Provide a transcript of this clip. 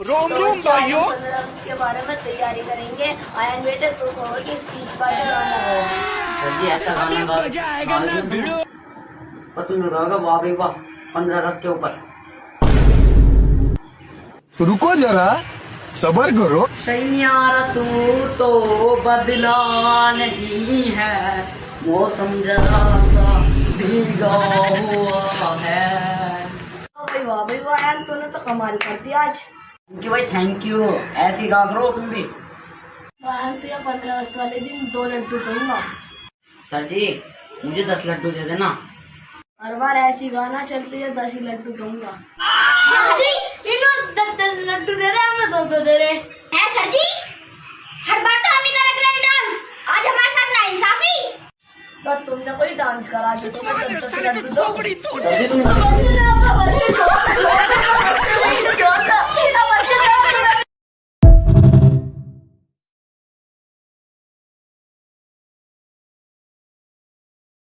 रोम रोम भाइयों। 15 अगस्त के बारे में तैयारी करेंगे। आयन बेटे तो कहो कि स्पीच पार्टी गाना गाओ। सर जी ऐसा गाना गा मजा आएगा ना भिड़ो। और तुम गाओगे वाह भाई वाह 15 अगस्त के ऊपर। रुको जरा सबर करो। सैयारा तू तो बदला नहीं है, मौसम जरा सा भीगा हुआ है। वाह भाई वाह यार, तूने तो कमाल कर दिया आज। थैंक यू भाई थैंक यू। ऐसी गा करो तुम भी। वाह तुझे 15 अगस्त वाले दिन 2 लड्डू दूंगा। सर जी मुझे 10 लड्डू दे देना। हर बार ऐसी गाना चल तुझे 10 ही लड्डू दूंगा। सर जी इन्हों 10 लड्डू दे रहे, हमें 2 दे रहे हैं। सर जी हर बार तो हम ही कर रहे हैं डांस, आज हमारे साथ नाइंसाफी। तो तुमने कोई डांस करा जो तुम्हें 10 लड्डू दो। सर जी तुम